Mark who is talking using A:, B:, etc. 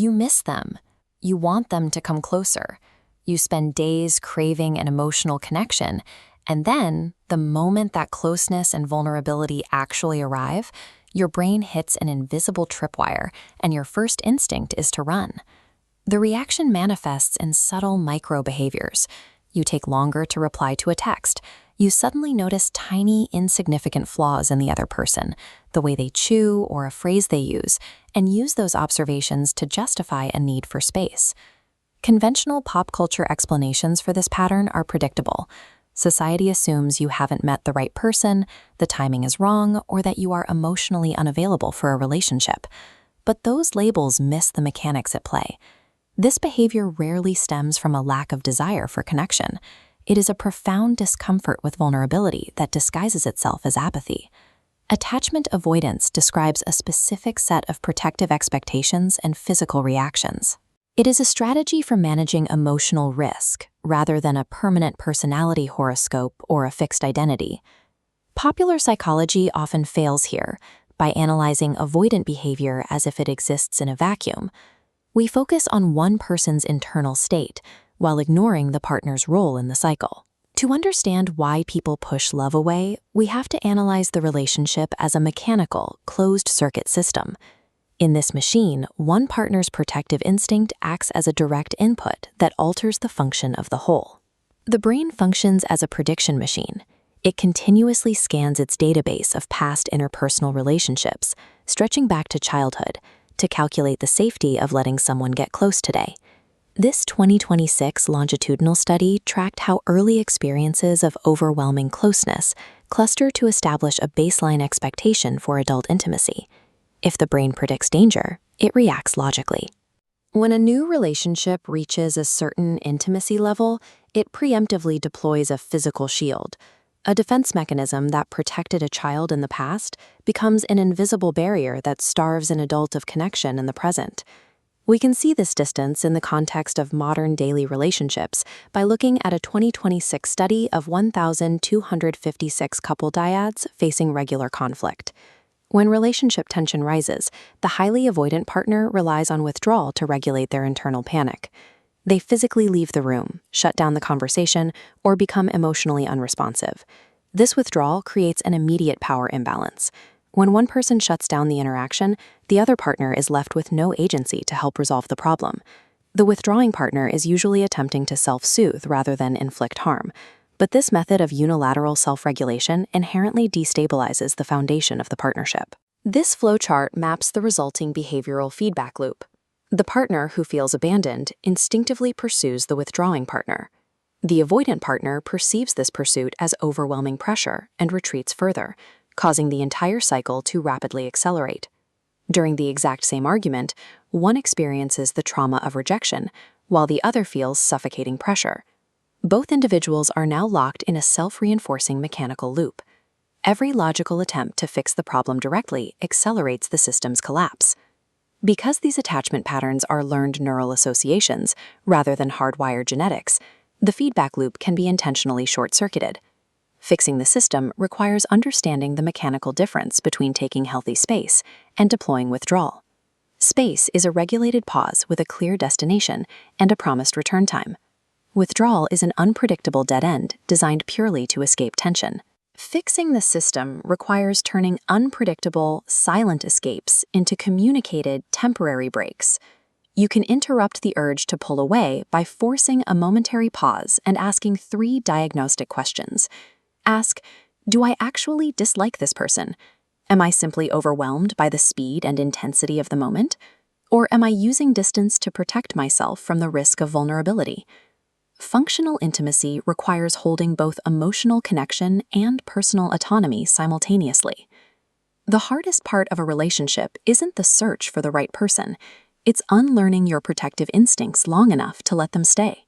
A: You miss them. You want them to come closer. You spend days craving an emotional connection, and then, the moment that closeness and vulnerability actually arrive, your brain hits an invisible tripwire, and your first instinct is to run. The reaction manifests in subtle micro-behaviors. You take longer to reply to a text. You suddenly notice tiny, insignificant flaws in the other person, the way they chew or a phrase they use, and use those observations to justify a need for space. Conventional pop culture explanations for this pattern are predictable. Society assumes you haven't met the right person, the timing is wrong, or that you are emotionally unavailable for a relationship. But those labels miss the mechanics at play. This behavior rarely stems from a lack of desire for connection. It is a profound discomfort with vulnerability that disguises itself as apathy. Attachment avoidance describes a specific set of protective expectations and physical reactions. It is a strategy for managing emotional risk, rather than a permanent personality horoscope or a fixed identity. Popular psychology often fails here by analyzing avoidant behavior as if it exists in a vacuum. We focus on one person's internal state, while ignoring the partner's role in the cycle. To understand why people push love away, we have to analyze the relationship as a mechanical, closed-circuit system. In this machine, one partner's protective instinct acts as a direct input that alters the function of the whole. The brain functions as a prediction machine. It continuously scans its database of past interpersonal relationships, stretching back to childhood, to calculate the safety of letting someone get close today. This 2026 longitudinal study tracked how early experiences of overwhelming closeness cluster to establish a baseline expectation for adult intimacy. If the brain predicts danger, it reacts logically. When a new relationship reaches a certain intimacy level, it preemptively deploys a physical shield. A defense mechanism that protected a child in the past becomes an invisible barrier that starves an adult of connection in the present. We can see this distance in the context of modern daily relationships by looking at a 2026 study of 1,256 couple dyads facing regular conflict. When relationship tension rises, the highly avoidant partner relies on withdrawal to regulate their internal panic. They physically leave the room, shut down the conversation, or become emotionally unresponsive. This withdrawal creates an immediate power imbalance. When one person shuts down the interaction, the other partner is left with no agency to help resolve the problem. The withdrawing partner is usually attempting to self-soothe rather than inflict harm. But this method of unilateral self-regulation inherently destabilizes the foundation of the partnership. This flowchart maps the resulting behavioral feedback loop. The partner who feels abandoned instinctively pursues the withdrawing partner. The avoidant partner perceives this pursuit as overwhelming pressure and retreats further, causing the entire cycle to rapidly accelerate. During the exact same argument, one experiences the trauma of rejection, while the other feels suffocating pressure. Both individuals are now locked in a self-reinforcing mechanical loop. Every logical attempt to fix the problem directly accelerates the system's collapse. Because these attachment patterns are learned neural associations rather than hardwired genetics, the feedback loop can be intentionally short-circuited. Fixing the system requires understanding the mechanical difference between taking healthy space and deploying withdrawal. Space is a regulated pause with a clear destination and a promised return time. Withdrawal is an unpredictable dead end designed purely to escape tension. Fixing the system requires turning unpredictable, silent escapes into communicated, temporary breaks. You can interrupt the urge to pull away by forcing a momentary pause and asking 3 diagnostic questions. Ask, do I actually dislike this person? Am I simply overwhelmed by the speed and intensity of the moment? Or am I using distance to protect myself from the risk of vulnerability? Functional intimacy requires holding both emotional connection and personal autonomy simultaneously. The hardest part of a relationship isn't the search for the right person. It's unlearning your protective instincts long enough to let them stay.